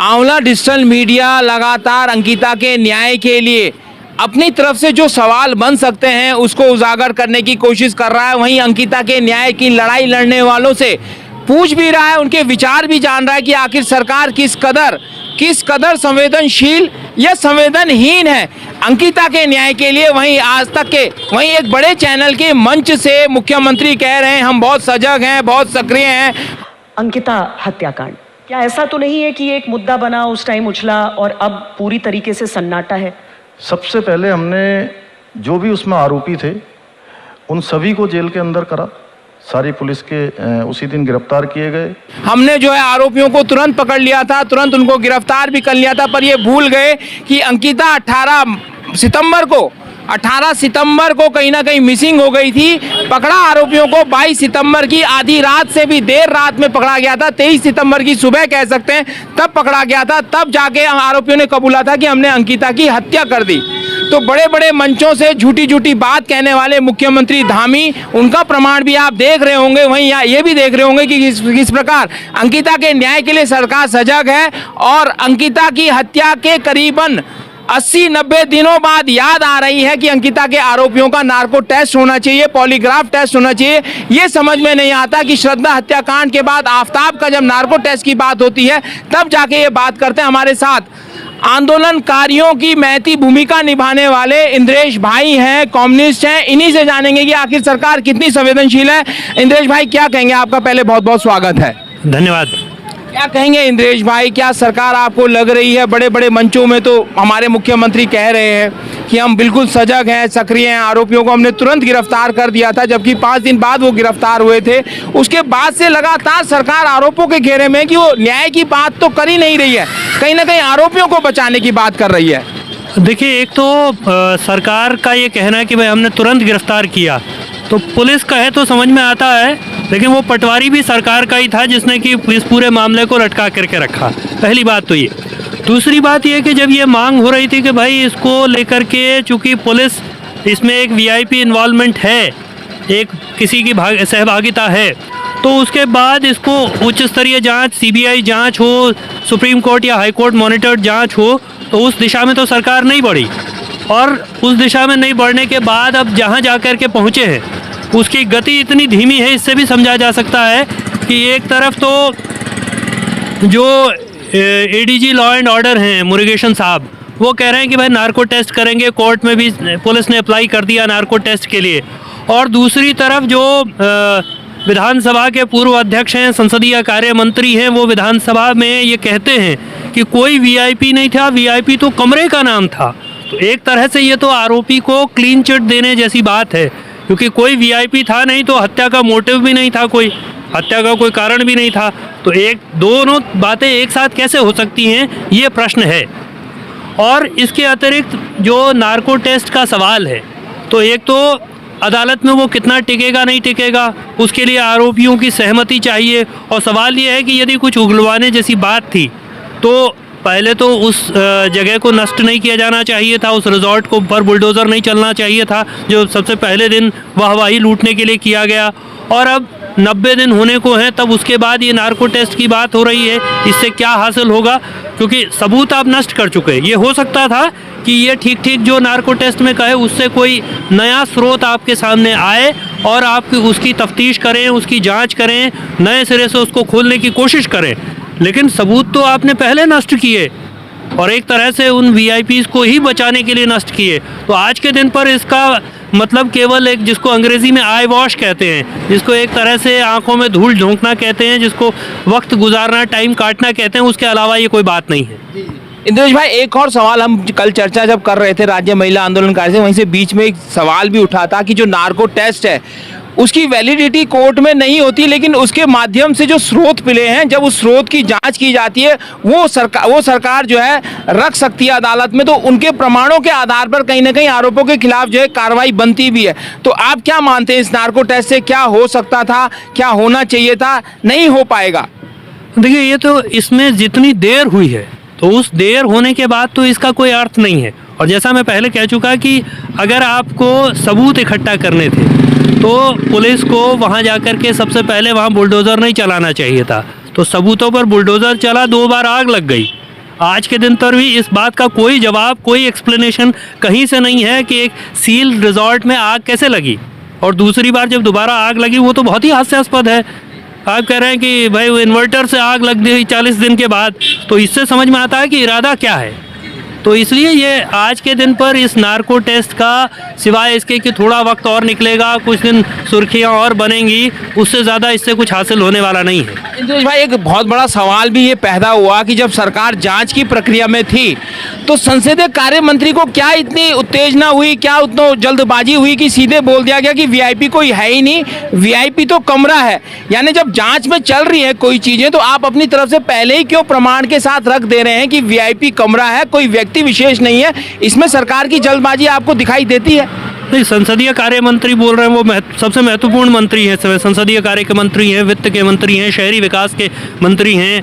आंवला digital media लगातार अंकिता के न्याय के लिए अपनी तरफ से जो सवाल बन सकते हैं उसको उजागर करने की कोशिश कर रहा है। वहीं अंकिता के न्याय की लड़ाई लड़ने वालों से पूछ भी रहा है, उनके विचार भी जान रहा है कि आखिर सरकार किस कदर संवेदनशील या संवेदनहीन है अंकिता के न्याय के लिए। वहीं आज तक के एक बड़े चैनल के मंच से मुख्यमंत्री कह रहे हैं हम बहुत सजग हैं, बहुत सक्रिय हैं। अंकिता हत्याकांड, क्या ऐसा तो नहीं है कि एक मुद्दा बना, उस टाइम उछला और अब पूरी तरीके से सन्नाटा है? सबसे पहले हमने जो भी उसमें आरोपी थे उन सभी को जेल के अंदर करा, सारी पुलिस के उसी दिन गिरफ्तार किए गए। हमने जो है आरोपियों को तुरंत पकड़ लिया था, तुरंत उनको गिरफ्तार भी कर लिया था, पर ये भूल गए कि अंकिता 18 सितंबर को कहीं ना कहीं मिसिंग हो गई थी। पकड़ा आरोपियों को 22 सितंबर की आधी रात से भी देर रात में पकड़ा गया था, 23 सितंबर की सुबह कह सकते हैं, तब पकड़ा गया था। तब जाके आरोपियों ने कबूला था कि हमने अंकिता की हत्या कर दी। तो बड़े बड़े मंचों से झूठी बात कहने वाले मुख्यमंत्री धामी, उनका प्रमाण भी आप देख रहे होंगे। वहीं ये भी देख रहे होंगे कि किस प्रकार अंकिता के न्याय के लिए सरकार सजग है और अंकिता की हत्या के करीबन 80-90 दिनों बाद याद आ रही है कि अंकिता के आरोपियों का नार्को टेस्ट होना चाहिए, पॉलीग्राफ टेस्ट होना चाहिए। ये समझ में नहीं आता कि श्रद्धा हत्याकांड के बाद आफताब का जब नार्को टेस्ट की बात होती है तब जाके ये बात करते हैं। हमारे साथ आंदोलनकारियों की महती भूमिका निभाने वाले इंद्रेश भाई हैं, कम्युनिस्ट हैं। इन्हीं से जानेंगे कि आखिर सरकार कितनी संवेदनशील है। इंद्रेश भाई क्या कहेंगे? आपका पहले बहुत बहुत स्वागत है। धन्यवाद। क्या कहेंगे इंद्रेश भाई, क्या सरकार आपको लग रही है? बड़े बड़े मंचों में तो हमारे मुख्यमंत्री कह रहे हैं कि हम बिल्कुल सजग हैं, सक्रिय हैं, आरोपियों को हमने तुरंत गिरफ्तार कर दिया था, जबकि 5 दिन बाद वो गिरफ्तार हुए थे। उसके बाद से लगातार सरकार आरोपों के घेरे में कि वो न्याय की बात तो कर ही नहीं रही है, कहीं ना कहीं आरोपियों को बचाने की बात कर रही है। देखिए, एक तो सरकार का ये कहना है कि भाई हमने तुरंत गिरफ्तार किया, तो पुलिस कहे तो समझ में आता है, लेकिन वो पटवारी भी सरकार का ही था जिसने कि इस पूरे मामले को लटका करके रखा। पहली बात तो ये। दूसरी बात ये कि जब ये मांग हो रही थी कि भाई इसको लेकर के, चूँकि पुलिस इसमें एक वीआईपी इन्वॉल्वमेंट है, एक किसी की सहभागिता है, तो उसके बाद इसको उच्च स्तरीय जांच, सीबीआई जांच हो, सुप्रीम कोर्ट या हाई कोर्ट मॉनिटर्ड जांच हो, तो उस दिशा में तो सरकार नहीं बढ़ी। और उस दिशा में नहीं बढ़ने के बाद अब जहां जाकर के पहुंचे हैं उसकी गति इतनी धीमी है, इससे भी समझा जा सकता है कि एक तरफ तो जो एडीजी लॉ एंड ऑर्डर हैं मुरुगेशन साहब, वो कह रहे हैं कि भाई नार्को टेस्ट करेंगे, कोर्ट में भी पुलिस ने अप्लाई कर दिया नार्को टेस्ट के लिए। और दूसरी तरफ जो विधानसभा के पूर्व अध्यक्ष हैं, संसदीय कार्य मंत्री हैं, वो विधानसभा में ये कहते हैं कि कोई वीआईपी नहीं था, वीआईपी तो कमरे का नाम था। तो एक तरह से ये तो आरोपी को क्लीन चिट देने जैसी बात है, क्योंकि कोई वीआईपी था नहीं तो हत्या का मोटिव भी नहीं था, कोई हत्या का कोई कारण भी नहीं था। तो दोनों बातें एक साथ कैसे हो सकती हैं, ये प्रश्न है। और इसके अतिरिक्त जो नार्को टेस्ट का सवाल है, तो एक तो अदालत में वो कितना टिकेगा नहीं टिकेगा, उसके लिए आरोपियों की सहमति चाहिए। और सवाल ये है कि यदि कुछ उगलवाने जैसी बात थी तो पहले तो उस जगह को नष्ट नहीं किया जाना चाहिए था, उस रिजॉर्ट को पर बुलडोज़र नहीं चलना चाहिए था, जो सबसे पहले दिन वाहवाही लूटने के लिए किया गया। और अब 90 दिन होने को हैं, तब उसके बाद ये नार्को टेस्ट की बात हो रही है। इससे क्या हासिल होगा, क्योंकि सबूत आप नष्ट कर चुके हैं। ये हो सकता था कि ये ठीक जो नार्को टेस्ट में कहे उससे कोई नया स्रोत आपके सामने आए और आप उसकी तफ्तीश करें, उसकी जांच करें, नए सिरे से उसको खोलने की कोशिश करें। लेकिन सबूत तो आपने पहले नष्ट किए और एक तरह से उन वीआईपीज़ को ही बचाने के लिए नष्ट किए। तो आज के दिन पर इसका मतलब केवल एक, जिसको अंग्रेज़ी में आई वॉश कहते हैं, जिसको एक तरह से आंखों में धूल झोंकना कहते हैं, जिसको वक्त गुजारना, टाइम काटना कहते हैं, उसके अलावा ये कोई बात नहीं है। इंद्रेश भाई, एक और सवाल, हम कल चर्चा जब कर रहे थे राज्य महिला आंदोलनकारी से, वहीं से बीच में एक सवाल भी उठा था कि जो नार्को टेस्ट है उसकी वैलिडिटी कोर्ट में नहीं होती, लेकिन उसके माध्यम से जो स्रोत मिले हैं, जब उस स्रोत की जांच की जाती है वो सरकार जो है रख सकती है अदालत में। तो उनके प्रमाणों के आधार पर कहीं ना कहीं आरोपों के खिलाफ जो है कार्रवाई बनती भी है। तो आप क्या मानते हैं, इस नार्को टेस्ट से क्या हो सकता था, क्या होना चाहिए था, नहीं हो पाएगा? देखिए, ये तो इसमें जितनी देर हुई है, तो उस देर होने के बाद तो इसका कोई अर्थ नहीं है। और जैसा मैं पहले कह चुका कि अगर आपको सबूत इकट्ठा करने थे तो पुलिस को वहां जाकर के सबसे पहले वहां बुलडोज़र नहीं चलाना चाहिए था। तो सबूतों पर बुलडोज़र चला, 2 बार आग लग गई, आज के दिन पर भी इस बात का कोई जवाब, कोई एक्सप्लेनेशन कहीं से नहीं है कि एक सील रिजॉर्ट में आग कैसे लगी। और दूसरी बार जब दोबारा आग लगी वो तो बहुत ही हास्यास्पद है। आप कह रहे हैं कि भाई वो इन्वर्टर से आग लग गई 40 दिन के बाद, तो इससे समझ में आता है कि इरादा क्या है। तो इसलिए ये आज के दिन पर इस नार्को टेस्ट का, सिवाय इसके कि थोड़ा वक्त और निकलेगा, कुछ दिन सुर्खियां और बनेंगी, उससे ज़्यादा इससे कुछ हासिल होने वाला नहीं है। इंद्रेश भाई, एक बहुत बड़ा सवाल भी ये पैदा हुआ कि जब सरकार जांच की प्रक्रिया में थी तो संसदीय कार्य मंत्री को क्या इतनी उत्तेजना हुई, क्या उतना जल्दबाजी हुई कि सीधे बोल दिया गया कि वीआईपी कोई है ही नहीं, वीआईपी तो कमरा है। यानी जब जांच में चल रही है कोई चीजें तो आप अपनी तरफ से पहले ही क्यों प्रमाण के साथ रख दे रहे हैं कि वीआईपी कमरा है, कोई व्यक्ति विशेष नहीं है? इसमें सरकार की जल्दबाजी आपको दिखाई देती है? नहीं, संसदीय कार्य मंत्री बोल रहे हैं, वो सबसे महत्वपूर्ण मंत्री हैं। संसदीय कार्य के मंत्री हैं, वित्त के मंत्री हैं, शहरी विकास के मंत्री हैं।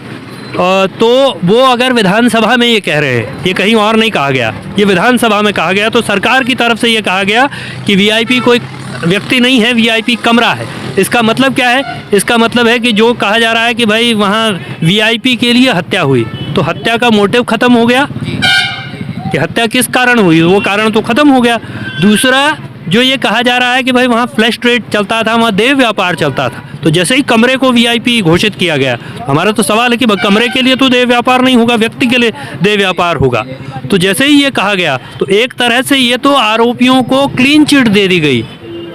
तो वो अगर विधानसभा में ये कह रहे हैं, ये कहीं और नहीं कहा गया, ये विधानसभा में कहा गया, तो सरकार की तरफ से ये कहा गया कि वीआईपी कोई व्यक्ति नहीं है, वीआईपी कमरा है। इसका मतलब क्या है? इसका मतलब है कि जो कहा जा रहा है कि भाई वहाँ वीआईपी के लिए हत्या हुई, तो हत्या का मोटिव खत्म हो गया कि हत्या किस कारण हुई, वो कारण तो खत्म हो गया। दूसरा, जो ये कहा जा रहा है कि भाई वहाँ फ्लैश ट्रेड चलता था, वहाँ देह व्यापार चलता था, तो जैसे ही कमरे को वीआईपी घोषित किया गया, हमारा तो सवाल है कि कमरे के लिए तो देह व्यापार नहीं होगा, व्यक्ति के लिए देह व्यापार होगा। तो जैसे ही ये कहा गया तो एक तरह से ये तो आरोपियों को क्लीन चिट दे दी गई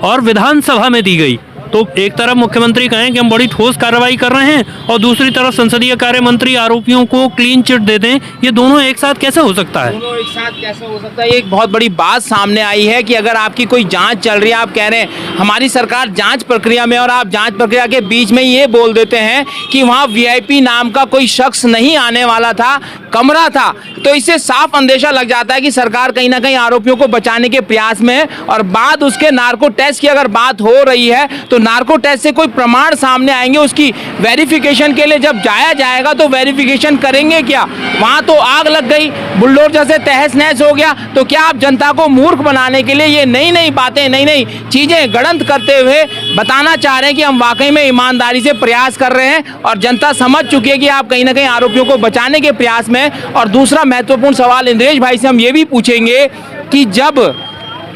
और विधानसभा में दी गई। तो एक तरफ मुख्यमंत्री कहें कि हम बड़ी ठोस कार्रवाई कर रहे हैं और दूसरी तरफ संसदीय कार्य मंत्री आरोपियों को क्लीन चिट दे दें, ये दोनों एक साथ कैसे हो सकता है? दोनों एक साथ कैसे हो सकता है? एक बहुत बड़ी बात सामने आई है कि अगर आपकी कोई जांच चल रही है, आप कह रहे हैं हमारी सरकार जांच प्रक्रिया में, और आप जांच प्रक्रिया के बीच में ये बोल देते हैं कि वहाँ वीआईपी नाम का कोई शख्स नहीं आने वाला था, कमरा था, तो इससे साफ अंदेशा लग जाता है कि सरकार कहीं ना कहीं आरोपियों को बचाने के प्रयास में है। और बाद उसके नार्को टेस्ट की अगर बात हो रही है तो नार्को टेस्ट से कोई प्रमाण सामने आएंगे, उसकी वेरिफिकेशन के लिए जब जाया जाएगा तो वेरिफिकेशन करेंगे क्या? वहां तो आग लग गई, बुलडोजर से तहस नहस हो गया, तो क्या आप जनता को मूर्ख बनाने के लिए ये नई नई बातें, नई नई चीजें गड़ंत करते हुए बताना चाह रहे हैं कि हम वाकई में ईमानदारी से प्रयास कर रहे हैं और जनता समझ चुकी है कि आप कहीं ना कहीं आरोपियों को बचाने के प्रयास में? और दूसरा महत्वपूर्ण सवाल इंद्रेश भाई से हम ये भी पूछेंगे कि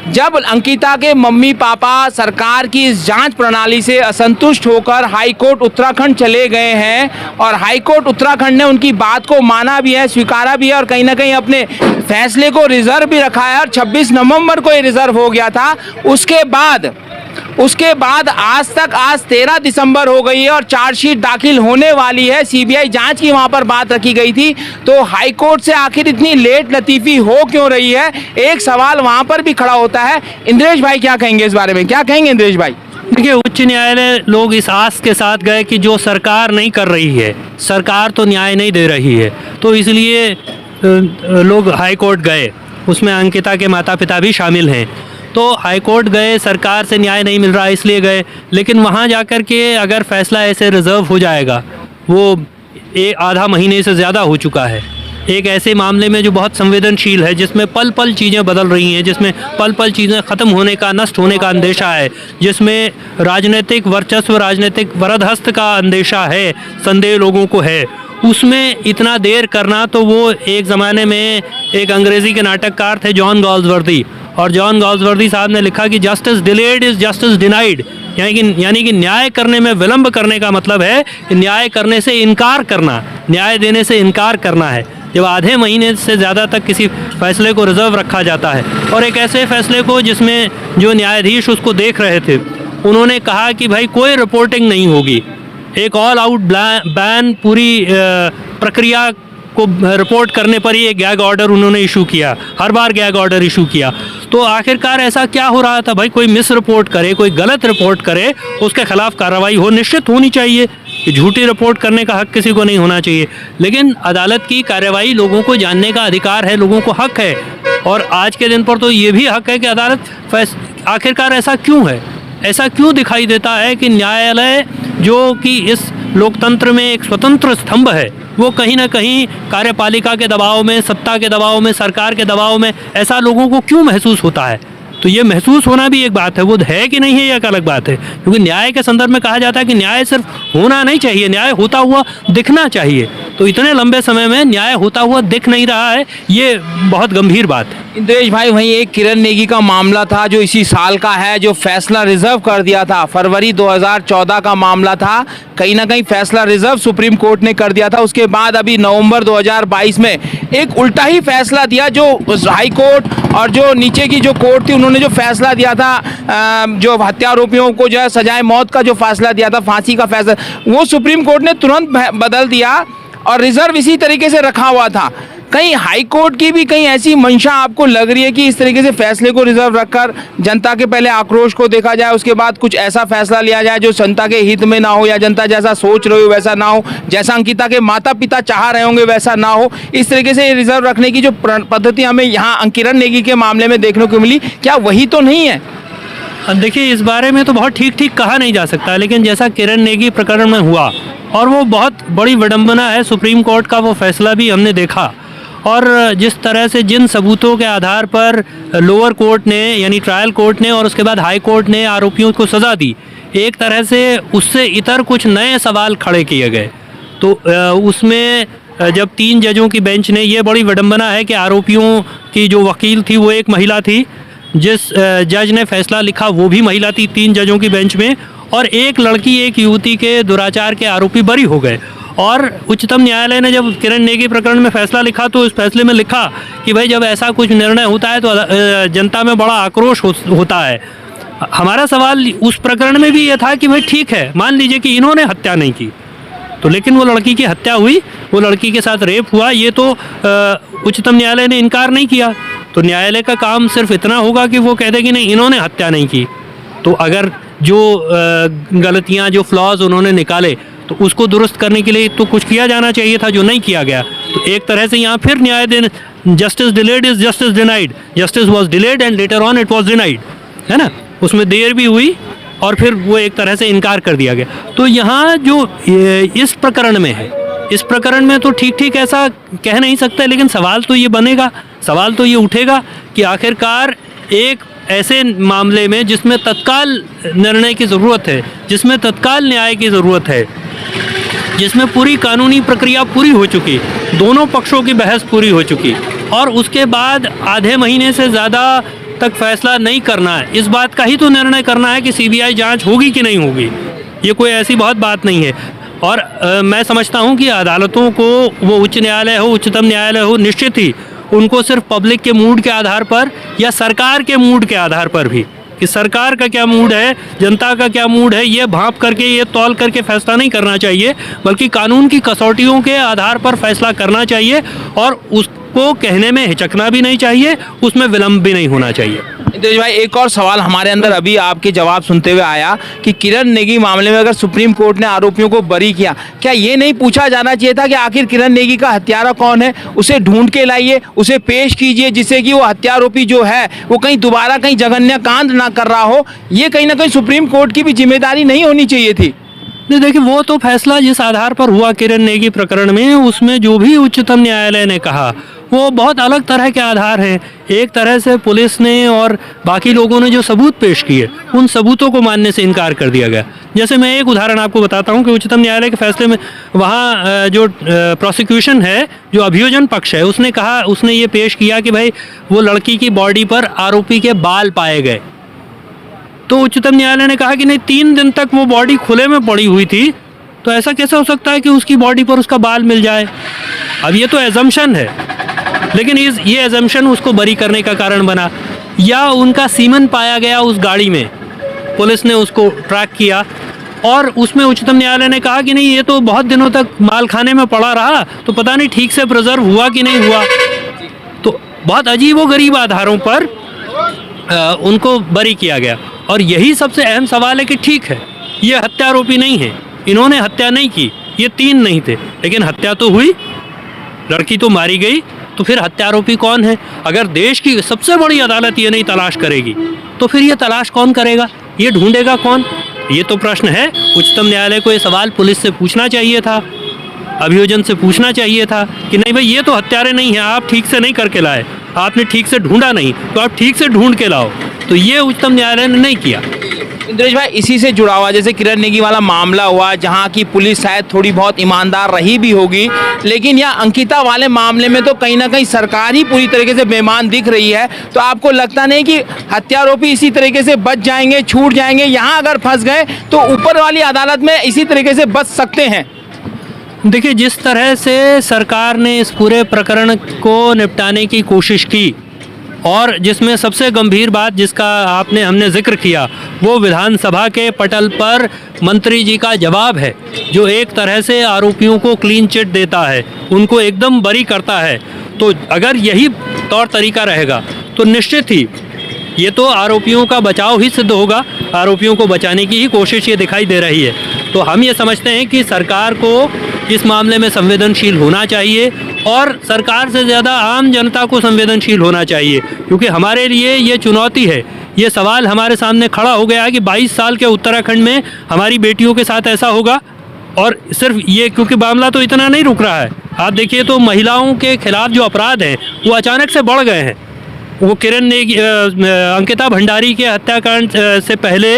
जब अंकिता के मम्मी पापा सरकार की इस जांच प्रणाली से असंतुष्ट होकर हाईकोर्ट उत्तराखंड चले गए हैं और हाईकोर्ट उत्तराखंड ने उनकी बात को माना भी है, स्वीकारा भी है और कहीं ना कहीं अपने फैसले को रिजर्व भी रखा है और 26 नवंबर को ये रिजर्व हो गया था, उसके बाद आज 13 दिसंबर हो गई है और चार्जशीट दाखिल होने वाली है, सीबीआई जांच की वहां पर बात रखी गई थी, तो हाईकोर्ट से आखिर इतनी लेट लतीफी हो क्यों रही है? एक सवाल वहां पर भी खड़ा होता है। इंद्रेश भाई क्या कहेंगे इस बारे में, क्या कहेंगे इंद्रेश भाई? देखिए, उच्च न्यायालय लोग इस आस के साथ गए कि जो सरकार नहीं कर रही है, सरकार तो न्याय नहीं दे रही है, तो इसलिए लोग हाईकोर्ट गए, उसमें अंकिता के माता पिता भी शामिल हैं। तो हाईकोर्ट गए, सरकार से न्याय नहीं मिल रहा इसलिए गए, लेकिन वहाँ जाकर के अगर फैसला ऐसे रिजर्व हो जाएगा, वो आधा महीने से ज़्यादा हो चुका है, एक ऐसे मामले में जो बहुत संवेदनशील है, जिसमें पल पल चीज़ें बदल रही हैं, जिसमें पल पल चीज़ें ख़त्म होने का, नष्ट होने का अंदेशा है, जिसमें राजनीतिक वर्चस्व, राजनीतिक वरदहस्त का अंदेशा है, संदेह लोगों को है, उसमें इतना देर करना, तो वो एक ज़माने में एक अंग्रेज़ी के नाटककार थे जॉन गॉल्सवर्दी, और जॉन गॉल्सवर्दी साहब ने लिखा कि justice delayed is justice denied, यानी कि न्याय करने में विलंब करने का मतलब है न्याय करने से इनकार करना, न्याय देने से इनकार करना है। जब आधे महीने से ज़्यादा तक किसी फैसले को रिजर्व रखा जाता है और एक ऐसे फैसले को जिसमें जो न्यायाधीश उसको देख रहे थे, उन्होंने कहा कि भाई कोई रिपोर्टिंग नहीं होगी, एक ऑल आउट बैन, पूरी प्रक्रिया को रिपोर्ट करने पर ही एक गैग ऑर्डर उन्होंने इशू किया, हर बार गैग ऑर्डर इशू किया। तो आखिरकार ऐसा क्या हो रहा था? भाई कोई मिस रिपोर्ट करे, कोई गलत रिपोर्ट करे, उसके खिलाफ कार्रवाई हो, निश्चित होनी चाहिए कि झूठी रिपोर्ट करने का हक किसी को नहीं होना चाहिए, लेकिन अदालत की कार्रवाई लोगों को जानने का अधिकार है, लोगों को हक है, और आज के दिन पर तो ये भी हक है कि अदालत आखिरकार ऐसा क्यों है, ऐसा क्यों दिखाई देता है कि न्यायालय जो कि इस लोकतंत्र में एक स्वतंत्र स्तंभ है, वो कहीं ना कहीं कार्यपालिका के दबाव में, सत्ता के दबाव में, सरकार के दबाव में, ऐसा लोगों को क्यों महसूस होता है? तो ये महसूस होना भी एक बात है, वो है कि नहीं है, एक अलग बात है, क्योंकि न्याय के संदर्भ में कहा जाता है कि न्याय सिर्फ होना नहीं चाहिए, न्याय होता हुआ दिखना चाहिए। तो इतने लंबे समय में न्याय होता हुआ दिख नहीं रहा है, ये बहुत गंभीर बात है। इंद्रेश भाई, वहीं एक किरण नेगी का मामला था जो इसी साल का है, जो फैसला रिजर्व कर दिया था। फरवरी 2014 का मामला था, कहीं ना कहीं फैसला रिजर्व सुप्रीम कोर्ट ने कर दिया था। उसके बाद अभी नवंबर 2022 में एक उल्टा ही फैसला दिया, जो हाई कोर्ट और जो नीचे की जो कोर्ट थी उन्होंने जो फैसला दिया था, जो हत्या आरोपियों को जो है सजाए मौत का जो फैसला दिया था, फांसी का फैसला, वो सुप्रीम कोर्ट ने तुरंत बदल दिया और रिजर्व इसी तरीके से रखा हुआ था। कहीं हाई कोर्ट की भी कहीं ऐसी मंशा आपको लग रही है कि इस तरीके से फैसले को रिजर्व रखकर जनता के पहले आक्रोश को देखा जाए, उसके बाद कुछ ऐसा फैसला लिया जाए जो जनता के हित में ना हो, या जनता जैसा सोच रही हो वैसा ना हो, जैसा अंकिता के माता पिता चाह रहे होंगे वैसा ना हो? इस तरीके से रिजर्व रखने की जो पद्धति हमें यहाँ किरण नेगी के मामले में देखने को मिली, क्या वही तो नहीं है? देखिए, इस बारे में तो बहुत ठीक कहा नहीं जा सकता, लेकिन जैसा किरण नेगी प्रकरण में हुआ, और वो बहुत बड़ी विडंबना है, सुप्रीम कोर्ट का वो फैसला भी हमने देखा, और जिस तरह से जिन सबूतों के आधार पर लोअर कोर्ट ने यानी ट्रायल कोर्ट ने और उसके बाद हाई कोर्ट ने आरोपियों को सज़ा दी, एक तरह से उससे इतर कुछ नए सवाल खड़े किए गए। तो उसमें जब 3 जजों की बेंच ने, ये बड़ी विडंबना है कि आरोपियों की जो वकील थी वो एक महिला थी, जिस जज ने फैसला लिखा वो भी महिला थी 3 जजों की बेंच में, और एक लड़की, एक युवती के दुराचार के आरोपी बरी हो गए। और उच्चतम न्यायालय ने जब किरण नेगी प्रकरण में फैसला लिखा तो इस फैसले में लिखा कि भाई जब ऐसा कुछ निर्णय होता है तो जनता में बड़ा आक्रोश होता है। हमारा सवाल उस प्रकरण में भी ये था कि भाई ठीक है, मान लीजिए कि इन्होंने हत्या नहीं की, तो लेकिन वो लड़की की हत्या हुई, वो लड़की के साथ रेप हुआ, ये तो उच्चतम न्यायालय ने इनकार नहीं किया। तो न्यायालय का काम सिर्फ इतना होगा कि वो कह दे कि नहीं, इन्होंने हत्या नहीं की। तो अगर जो गलतियां, जो फ्लॉज उन्होंने निकाले, तो उसको दुरुस्त करने के लिए तो कुछ किया जाना चाहिए था, जो नहीं किया गया। तो एक तरह से यहाँ फिर न्याय देने, justice delayed is justice denied, justice was delayed and later on it was denied, है ना, उसमें देर भी हुई और फिर वो एक तरह से इनकार कर दिया गया। तो यहाँ जो इस प्रकरण में है, इस प्रकरण में तो ठीक ऐसा कह नहीं सकते, लेकिन सवाल तो ये बनेगा, सवाल तो ये उठेगा कि आखिरकार एक ऐसे मामले में जिसमें तत्काल निर्णय की ज़रूरत है, जिसमें तत्काल न्याय की ज़रूरत है, जिसमें पूरी कानूनी प्रक्रिया पूरी हो चुकी, दोनों पक्षों की बहस पूरी हो चुकी, और उसके बाद आधे महीने से ज़्यादा तक फैसला नहीं करना है, इस बात का ही तो निर्णय करना है कि सीबीआई जांच होगी कि नहीं होगी। ये कोई ऐसी बहुत बात नहीं है। और मैं समझता हूँ कि अदालतों को, वो उच्च न्यायालय हो, उच्चतम न्यायालय हो, निश्चित ही उनको सिर्फ पब्लिक के मूड के आधार पर या सरकार के मूड के आधार पर भी, कि सरकार का क्या मूड है, जनता का क्या मूड है, ये भांप करके, ये तौल करके फैसला नहीं करना चाहिए, बल्कि कानून की कसौटियों के आधार पर फैसला करना चाहिए, और उसको कहने में हिचकना भी नहीं चाहिए, उसमें विलंब भी नहीं होना चाहिए। इंद्रेश भाई, एक और सवाल हमारे अंदर अभी आपके जवाब सुनते हुए आया कि किरण नेगी मामले में अगर सुप्रीम कोर्ट ने आरोपियों को बरी किया, क्या ये नहीं पूछा जाना चाहिए था कि आखिर किरण नेगी का हत्यारा कौन है, उसे ढूंढ के लाइए, उसे पेश कीजिए, जिससे कि वो हत्यारोपी जो है वो कहीं दोबारा कहीं जघन्य कांड ना कर रहा हो। ये कहीं ना कहीं सुप्रीम कोर्ट की भी जिम्मेदारी नहीं होनी चाहिए थी? नहीं, देखिए, वो तो फैसला जिस आधार पर हुआ किरण नेगी प्रकरण में, उसमें जो भी उच्चतम न्यायालय ने कहा वो बहुत अलग तरह के आधार हैं। एक तरह से पुलिस ने और बाकी लोगों ने जो सबूत पेश किए, उन सबूतों को मानने से इनकार कर दिया गया। जैसे मैं एक उदाहरण आपको बताता हूं कि उच्चतम न्यायालय के फैसले में वहाँ जो प्रोसिक्यूशन है, जो अभियोजन पक्ष है, उसने कहा, उसने ये पेश किया कि भाई वो लड़की की बॉडी पर आरोपी के बाल पाए गए। तो उच्चतम न्यायालय ने कहा कि नहीं, 3 दिन तक वो बॉडी खुले में पड़ी हुई थी, तो ऐसा कैसे हो सकता है कि उसकी बॉडी पर उसका बाल मिल जाए? अब ये तो एजम्पशन है, लेकिन ये एजम्पशन उसको बरी करने का कारण बना। या उनका सीमन पाया गया उस गाड़ी में, पुलिस ने उसको ट्रैक किया, और उसमें उच्चतम न्यायालय ने कहा कि नहीं, ये तो बहुत दिनों तक माल खाने में पड़ा रहा, तो पता नहीं ठीक से प्रिजर्व हुआ कि नहीं हुआ। तो बहुत अजीब व गरीब आधारों पर उनको बरी किया गया। और यही सबसे अहम सवाल है कि ठीक है, ये हत्यारोपी नहीं है, इन्होंने हत्या नहीं की, ये 3 नहीं थे, लेकिन हत्या तो हुई, लड़की तो मारी गई, तो फिर हत्यारोपी कौन है? अगर देश की सबसे बड़ी अदालत ये नहीं तलाश करेगी, तो फिर ये तलाश कौन करेगा, ये ढूंढेगा कौन? ये तो प्रश्न है। उच्चतम न्यायालय को ये सवाल पुलिस से पूछना चाहिए था, अभियोजन से पूछना चाहिए था कि नहीं भाई, ये तो हत्यारे नहीं हैं, आप ठीक से नहीं करके लाए, आपने ठीक से ढूंढा नहीं, तो आप ठीक से ढूंढ के लाओ। तो ये उच्चतम न्यायालय ने नहीं किया। इंद्रेश भाई, इसी से जुड़ा हुआ जैसे किरण नेगी वाला मामला हुआ, जहां की पुलिस शायद थोड़ी बहुत ईमानदार रही भी होगी, लेकिन यह अंकिता वाले मामले में तो कहीं ना कहीं सरकार ही पूरी तरीके से बेईमान दिख रही है। तो आपको लगता नहीं कि हत्यारोपी इसी तरीके से बच जाएंगे, छूट जाएंगे, यहाँ अगर फंस गए तो ऊपर वाली अदालत में इसी तरीके से बच सकते हैं? देखिए, जिस तरह से सरकार ने इस पूरे प्रकरण को निपटाने की कोशिश की और जिसमें सबसे गंभीर बात जिसका हमने जिक्र किया वो विधानसभा के पटल पर मंत्री जी का जवाब है, जो एक तरह से आरोपियों को क्लीन चिट देता है, उनको एकदम बरी करता है। तो अगर यही तौर तरीका रहेगा तो निश्चित ही ये तो आरोपियों का बचाव ही सिद्ध होगा, आरोपियों को बचाने की ही कोशिश ये दिखाई दे रही है। तो हम ये समझते हैं कि सरकार को इस मामले में संवेदनशील होना चाहिए और सरकार से ज़्यादा आम जनता को संवेदनशील होना चाहिए, क्योंकि हमारे लिए ये चुनौती है। ये सवाल हमारे सामने खड़ा हो गया है कि 22 साल के उत्तराखंड में हमारी बेटियों के साथ ऐसा होगा। और सिर्फ ये, क्योंकि मामला तो इतना नहीं रुक रहा है, आप देखिए तो महिलाओं के खिलाफ जो अपराध हैं वो अचानक से बढ़ गए हैं। वो किरण नेगी, अंकिता भंडारी के हत्याकांड से पहले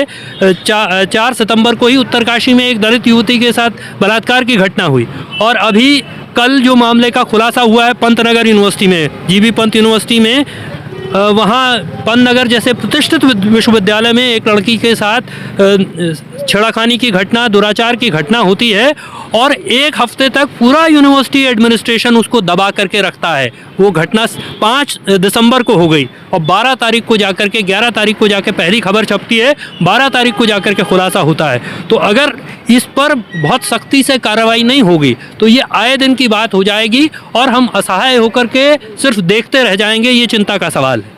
4 सितंबर को ही उत्तरकाशी में एक दलित युवती के साथ बलात्कार की घटना हुई, और अभी कल जो मामले का खुलासा हुआ है पंतनगर यूनिवर्सिटी में, जीबी पंत यूनिवर्सिटी में, वहाँ पंतनगर जैसे प्रतिष्ठित विश्वविद्यालय में एक लड़की के साथ छेड़खानी की घटना, दुराचार की घटना होती है और एक हफ्ते तक पूरा यूनिवर्सिटी एडमिनिस्ट्रेशन उसको दबा करके रखता है। वो घटना 5 दिसंबर को हो गई और 12 तारीख को जाकर के 11 तारीख को जाके पहली खबर छपती है, 12 तारीख को जाकर के खुलासा होता है। तो अगर इस पर बहुत सख्ती से कार्रवाई नहीं होगी तो ये आए दिन की बात हो जाएगी और हम असहाय होकर के सिर्फ देखते रह जाएंगे। ये चिंता का सवाल है।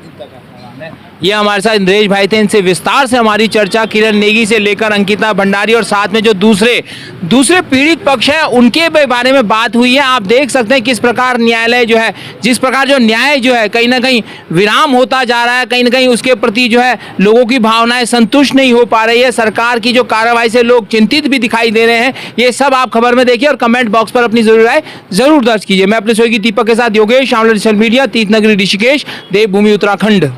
ये हमारे साथ इंद्रेश भाई थे, इनसे विस्तार से हमारी चर्चा किरण नेगी से लेकर अंकिता भंडारी और साथ में जो दूसरे पीड़ित पक्ष है उनके बारे में बात हुई है। आप देख सकते हैं किस प्रकार न्यायालय जो है, जिस प्रकार जो न्याय जो है कहीं ना कहीं विराम होता जा रहा है, कहीं ना कहीं उसके प्रति जो है लोगों की भावनाएं संतुष्ट नहीं हो पा रही है। सरकार की जो कार्रवाई से लोग चिंतित भी दिखाई दे रहे हैं। ये सब आप खबर में देखिए और कमेंट बॉक्स पर अपनी जरूर राय जरूर दर्ज कीजिए। मैं अपने सहयोगी दीपक के साथ योगेश, सोशल मीडिया, तीर्थनगरी ऋषिकेश, देवभूमि उत्तराखंड।